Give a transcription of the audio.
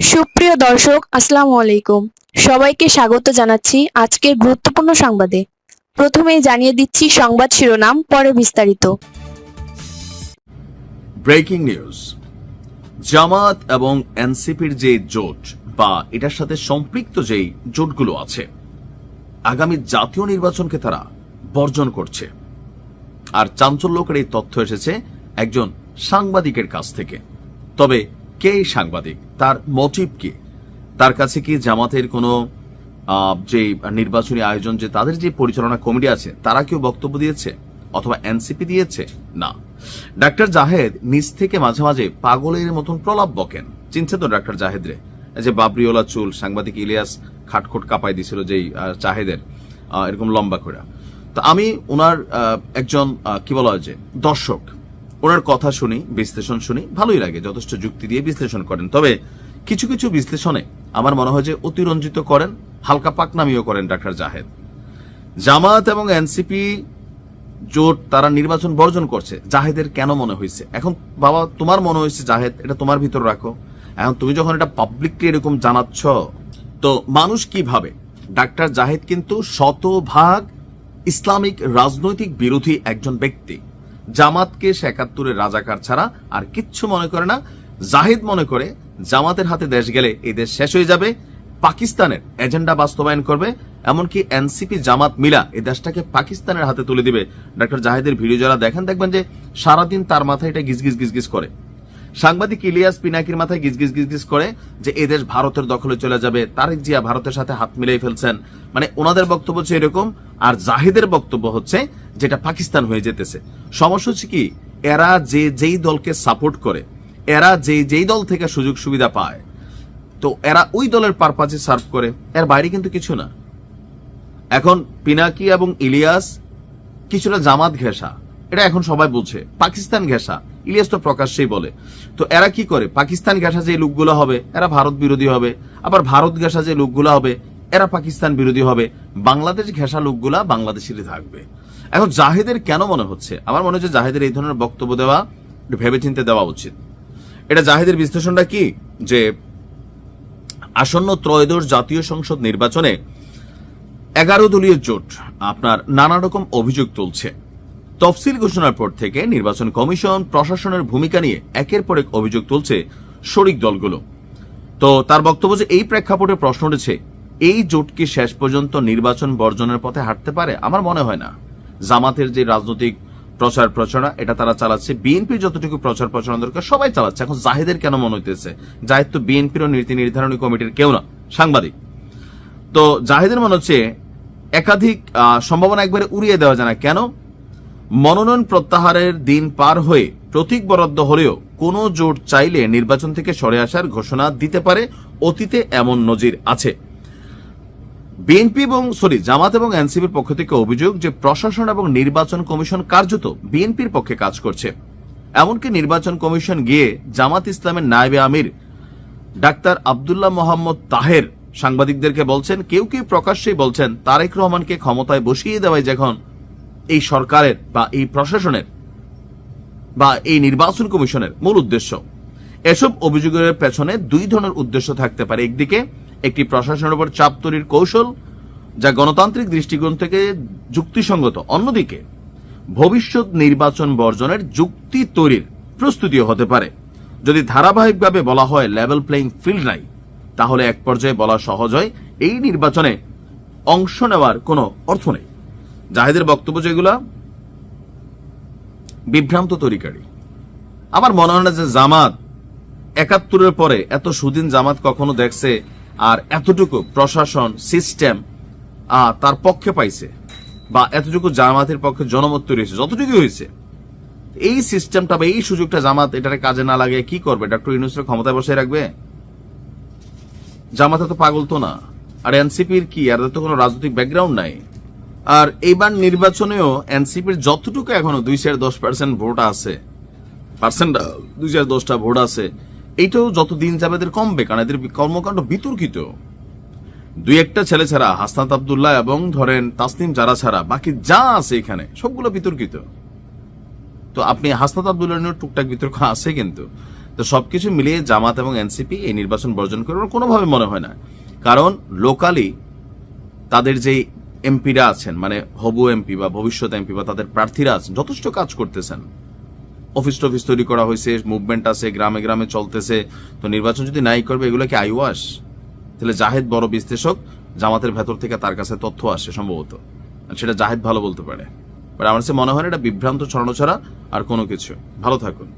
সুপ্রিয় দর্শক, আসসালামু আলাইকুম। সবাইকে স্বাগত জানাচ্ছি আজকের গুরুত্বপূর্ণ সংবাদে। প্রথমেই জানিয়ে দিচ্ছি সংবাদ শিরোনাম, পরে বিস্তারিত। Breaking news. জামাত এবং এনসিপির যে জোট বা এটার সাথে সম্পৃক্ত যেই জোটগুলো আছে, আগামী জাতীয় নির্বাচনকে তারা বর্জন করছে। আর চাঞ্চল্যকর এই তথ্য এসেছে একজন সাংবাদিকের কাছ থেকে। তবে কে এই সাংবাদিক, তার মোটিভ কি, তার কাছে কি জামাতের কোনো যে নির্বাচনী আয়োজন, যে তাদের যে পরিচালনা কমিটি আছে, তারা কেউ বক্তব্য দিয়েছে অথবা এনসিপি দিয়েছে? না। ডাক্তার জাহেদ নিজ থেকে মাঝে মাঝে পাগলের মতন প্রলাপ বকেন। চিনছে তো ডাক্তার জাহেদ রে? যে বাবরিওলা চুল, সাংবাদিক ইলিয়াস খাটখোট কাঁপাই দিছিল যেই জাহেদের, এরকম লম্বা করে। তো আমি ওনার একজন কি বলা হয় যে দর্শক, ওনার কথা শুনি, বিশ্লেষণ শুনি, ভালোই লাগে, যথেষ্ট যুক্তি দিয়ে বিশ্লেষণ করেন। তবে কিছু কিছু বিশ্লেষণে আমার মনে হয় যে অতিরঞ্জিত করেন, হালকা পাকনামিও করেন ডাক্তার জাহেদ। জামাত এবং এনসিপি জোট তারা নির্বাচন বর্জন করছে, জাহেদের কেন মনে হয়েছে? এখন বাবা, তোমার মনে হয়েছে জাহেদ, এটা তোমার ভিতর রাখো। এখন তুমি যখন এটা পাবলিকলি এরকম জানাচ্ছ, তো মানুষ কি ভাবে? ডাক্তার জাহেদ কিন্তু শতভাগ ইসলামিক রাজনৈতিক বিরোধী একজন ব্যক্তি। জামাতকে ৭১-এর রাজাকার ছাড়া আর কিচ্ছু মনে করে না। জাহিদ মনে করে জামাতের হাতে দেশ গেলে এই দেশ শেষ হয়ে যাবে, পাকিস্তানের এজেন্ডা বাস্তবায়ন করবে, এমনকি এনসিপি জামাত মিলা এই দেশটাকে পাকিস্তানের হাতে তুলে দিবে। ডক্টর জাহিদের ভিডিও যারা দেখেন, দেখবেন যে সারাদিন তার মাথায় এটা গিজগিজ গিজগিজ করে। সাংবাদিক ইলিয়াস পিনাকির মাথায় গিজগিজ গিজগিজ করে যে এই দেশ ভারতের দখলে চলে যাবে, তারেক জিয়া ভারতের সাথে হাত মিলাই ফেলছেন। মানে ওনাদের বক্তব্য হচ্ছে এরকম, আর জাহিদের বক্তব্য হচ্ছে যেটা পাকিস্তান হয়ে যেতেছে। সমস্যা হচ্ছে কি, এরা যেই দলকে সাপোর্ট করে, এরা যেই দল থেকে সুযোগ সুবিধা পায়, তো এরা ওই দলের পারপাজে সার্ভ করে, এর বাইরে কিন্তু কিছু না। এখন পিনাকি এবং ইলিয়াস কিছুটা জামাত ঘেঁষা, এটা এখন সবাই বলছে। পাকিস্তান ঘেঁষা, ইলিয়াস তো প্রকাশ্যেই বলে। তো এরা কি করে? পাকিস্তান ঘেঁষা যে লোকগুলো হবে এরা ভারত বিরোধী হবে, আবার ভারত ঘেঁষা যে লোকগুলো হবে এরা পাকিস্তান বিরোধী হবে, বাংলাদেশ ঘেঁষা লোকগুলা বাংলাদেশেরই থাকবে। এখন জাহেদের কেন মনে হচ্ছে? আমার মনে হচ্ছে জাহেদের এই ধরনের বক্তব্য দেওয়া একটু ভেবেচিন্তে দেওয়া উচিত। এটা জাহেদের বিশ্লেষণটা কি, যে আসন্ন ত্রয়োদশ জাতীয় সংসদ নির্বাচনে 11 দলীয় জোট আপনার নানা রকম অভিযোগ তুলছে। তফসিল ঘোষণার পর থেকে নির্বাচন কমিশন প্রশাসনের ভূমিকা নিয়ে একের পর এক অভিযোগ তুলছে শরিক দলগুলো। তো তার বক্তব্য যে এই প্রেক্ষাপটে প্রশ্ন উঠেছে, এই জোট কি শেষ পর্যন্ত নির্বাচন বর্জনের পথে হাঁটতে পারে? আমার মনে হয় না। জামাতের যে রাজনৈতিক প্রচার প্রচারণা এটা তারা চালাচ্ছে, বিএনপির যতটুকু প্রচার প্রচারণা দরকার সবাই চালাচ্ছে। এখন জাহিদের কেন মনে হইতেছে? জাহিদ তো বিএনপির নীতি নির্ধারণী কমিটির কেউ না, সাংবাদিক। তো জাহিদের মনে হচ্ছে একাধিক সম্ভাবনা একবারে উড়িয়ে দেওয়া যায় না। কেন? মনোনয়ন প্রত্যাহারের দিন পার হয়ে প্রতীক বরাদ্দ হলেও কোন জোট চাইলে নির্বাচন থেকে সরে আসার ঘোষণা দিতে পারে। অতীতে এমন নজির আছে। বিএনপি এবং জামাত এবং এনসিপির পক্ষ থেকে অভিযোগ যে প্রশাসন এবং নির্বাচন কমিশন কার্যত বিএনপির পক্ষে কাজ করছে। এমনকি নির্বাচন কমিশন গিয়ে জামাত ইসলামের নায়েবে আমির ডাক্তার আব্দুল্লাহ মোহাম্মদ তাহের সাংবাদিকদেরকে বলছেন, কেউ কেউ প্রকাশ্যেই বলছেন তারেক রহমানকে ক্ষমতায় বসিয়ে দেওয়াই যখন এই সরকারের বা এই প্রশাসনের বা এই নির্বাচন কমিশনের মূল উদ্দেশ্য। এসব অভিযোগের পেছনে দুই ধরনের উদ্দেশ্য থাকতে পারে। একদিকে একটি প্রশাসনের উপর চাপ তৈরির কৌশল, যা গণতান্ত্রিক দৃষ্টিকোণ থেকে যুক্তিসঙ্গত। অন্যদিকে ভবিষ্যৎ নির্বাচন বর্জনের যুক্তি তৈরির প্রস্তুতিও হতে পারে। যদি ধারাবাহিকভাবে বলা হয় লেভেল প্লেইং ফিল্ড নাই, তাহলে এক পর্যায়ে বলা সহজ হয় এই নির্বাচনে অংশ নেওয়ার কোনো অর্থ নেই। জাহেদের বক্তব্য যেগুলা বিভ্রান্ত তরিকারী। আমার মনে হয় না যে জামাত ৭১-এর পরে এত সুদিন জামাত কখনো দেখছে, আর এতটুকু প্রশাসন সিস্টেম তার পক্ষে পাইছে, বা এতটুকু জামাতের পক্ষে জনমত তৈরি হয়েছে যতটুকু হয়েছে। এই সিস্টেমটা বা এই সুযোগটা জামাত এটার কাজে না লাগে কি করবে? ডক্টর ইউনূসের ক্ষমতায় বসে রাখবে? জামাতে তো পাগল তো না। আর এনসিপির কি, আর তো কোনো রাজনৈতিক ব্যাকগ্রাউন্ড নাই। আর এইবার নির্বাচনেও এনসিপির যতটুকু এখনো ২-১০% ভোট আছে, ২-১০টা ভোট আছে, এইটাও যত দিন যাবে এদের কমবে, কারণ এদের কর্মকাণ্ড বিতর্কিত। দুই একটা ছেলে ছাড়া, হাসনাত আব্দুল্লাহ এবং ধরেন তাসনিম যারা ছাড়া বাকি যা আছে এখানে সবগুলো বিতর্কিত। তো আপনি হাসনাত আব্দুল্লাহ নিয়ে টুকটাক বিতর্ক আছে, কিন্তু তো সবকিছু মিলিয়ে জামাত এবং এনসিপি এই নির্বাচন বর্জন করবে কোনোভাবে মনে হয় না। কারণ লোকালি তাদের যে এমপিরা আছেন, মানে হবু এমপি বা ভবিষ্যৎ এমপি বা তাদের প্রার্থীরা আছেন, যথেষ্ট কাজ করতেছেন। অফিস টফিস তৈরি করা হয়েছে, মুভমেন্ট আছে, গ্রামে গ্রামে চলতেছে। তো নির্বাচন যদি নাই করবে, এগুলো কি আইওয়াস? তাহলে জাহেদ বড় বিশ্লেষক, জামাতের ভেতর থেকে তার কাছে তথ্য আসে সম্ভবত, সেটা জাহেদ ভালো বলতে পারে। আমার কাছে মনে হয় এটা বিভ্রান্ত ছড়ানো ছাড়া আর কোনো কিছু। ভালো থাকুন।